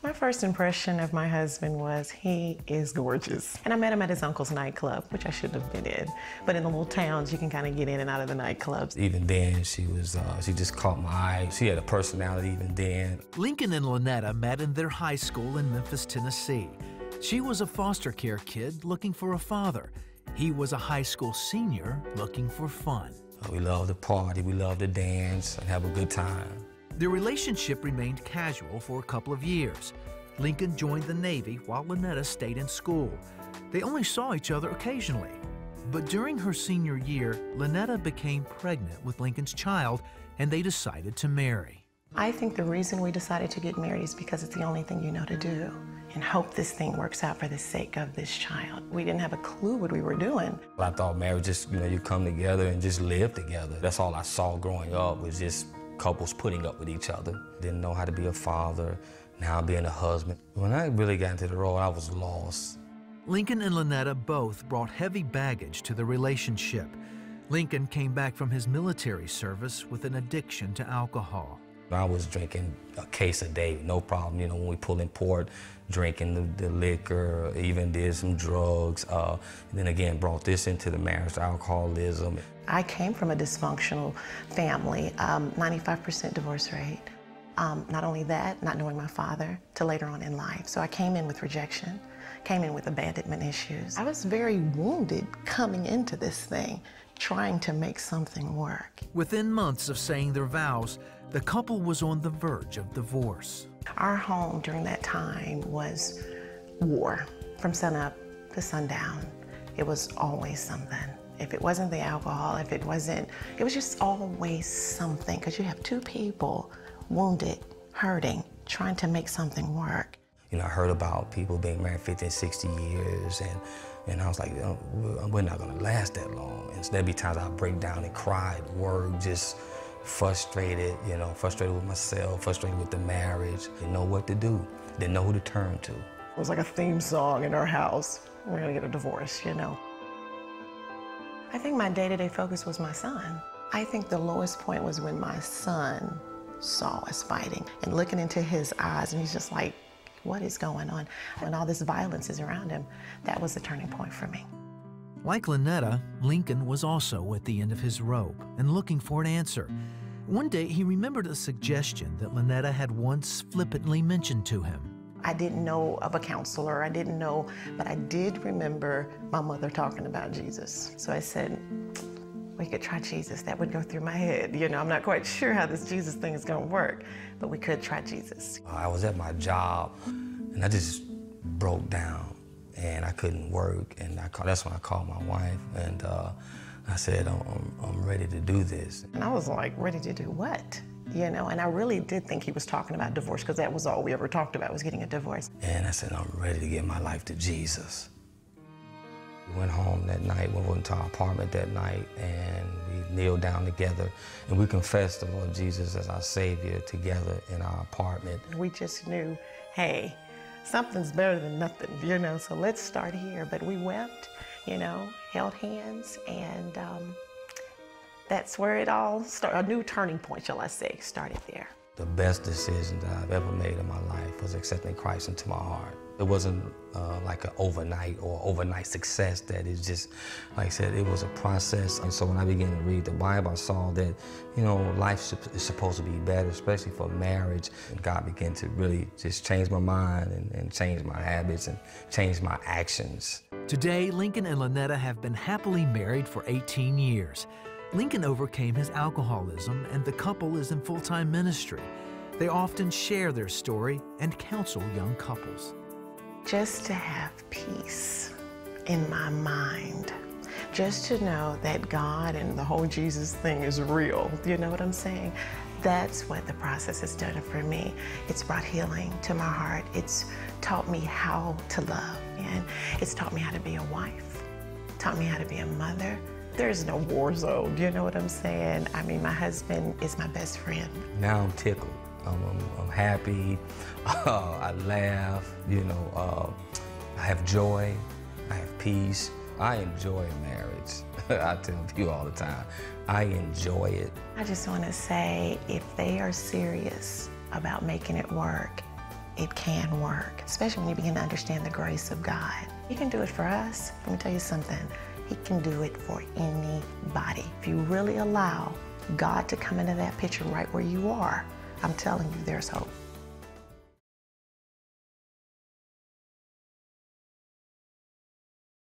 My first impression of my husband was he is gorgeous. And I met him at his uncle's nightclub, which I shouldn't have been in. But in the little towns, you can kind of get in and out of the nightclubs. Even then, she just caught my eye. She had a personality even then. Lincoln and Lynetta met in their high school in Memphis, Tennessee. She was a foster care kid looking for a father. He was a high school senior looking for fun. We loved to party, we loved to dance and have a good time. Their relationship remained casual for a couple of years. Lincoln joined the Navy while Lynetta stayed in school. They only saw each other occasionally. But during her senior year, Lynetta became pregnant with Lincoln's child, and they decided to marry. I think the reason we decided to get married is because it's the only thing you know to do, and hope this thing works out for the sake of this child. We didn't have a clue what we were doing. I thought marriage just, you come together and just live together. That's all I saw growing up was just couples putting up with each other. Didn't know how to be a father, now being a husband. When I really got into the role, I was lost. Lincoln and Lynetta both brought heavy baggage to the relationship. Lincoln came back from his military service with an addiction to alcohol. I was drinking a case a day, no problem. When we pull in port, drinking the liquor, even did some drugs. And then again, brought this into the marriage, alcoholism. I came from a dysfunctional family, 95% divorce rate. Not only that, not knowing my father till later on in life. So I came in with rejection, came in with abandonment issues. I was very wounded coming into this thing, trying to make something work. Within months of saying their vows, the couple was on the verge of divorce. Our home during that time was war, from sunup to sundown. It was always something. If it wasn't the alcohol, it was just always something, because you have two people wounded, hurting, trying to make something work. I heard about people being married 50 and 60 years, and I was like, we're not gonna last that long. And so there'd be times I'd break down and cry at work, just frustrated, frustrated with myself, frustrated with the marriage. Didn't know what to do, didn't know who to turn to. It was like a theme song in our house. We're gonna get a divorce, I think my day-to-day focus was my son. I think the lowest point was when my son saw us fighting and looking into his eyes, and he's just like, what is going on? When all this violence is around him, that was the turning point for me. Like Lynetta, Lincoln was also at the end of his rope and looking for an answer. One day, he remembered a suggestion that Lynetta had once flippantly mentioned to him. I didn't know of a counselor, but I did remember my mother talking about Jesus. So I said, we could try Jesus. That would go through my head. I'm not quite sure how this Jesus thing is gonna work, but we could try Jesus. I was at my job, and I just broke down, and I couldn't work, and that's when I called my wife, and I said, I'm ready to do this. And I was like, ready to do what? And I really did think he was talking about divorce, because that was all we ever talked about, was getting a divorce. And I said, I'm ready to give my life to Jesus. We went home that night, we went to our apartment that night, and we kneeled down together, and we confessed the Lord Jesus as our Savior together in our apartment. We just knew, hey, something's better than nothing, so let's start here. But we wept, held hands, and that's where it all started. A new turning point, shall I say, started there. The best decision that I've ever made in my life was accepting Christ into my heart. It wasn't like an overnight success. That is just, like I said, it was a process. And so when I began to read the Bible, I saw that, life is supposed to be better, especially for marriage. And God began to really just change my mind and change my habits and change my actions. Today, Lincoln and Lynetta have been happily married for 18 years. Lincoln overcame his alcoholism, and the couple is in full-time ministry. They often share their story and counsel young couples. Just to have peace in my mind, just to know that God and the whole Jesus thing is real, you know what I'm saying? That's what the process has done for me. It's brought healing to my heart. It's taught me how to love, and it's taught me how to be a wife, taught me how to be a mother. There's no war zone, you know what I'm saying? I mean, my husband is my best friend. Now I'm tickled. I'm happy. I laugh, I have joy, I have peace. I enjoy marriage. I tell people all the time, I enjoy it. I just want to say, if they are serious about making it work, it can work, especially when you begin to understand the grace of God. He can do it for us. Let me tell you something. He can do it for anybody. If you really allow God to come into that picture right where you are, I'm telling you, there's hope.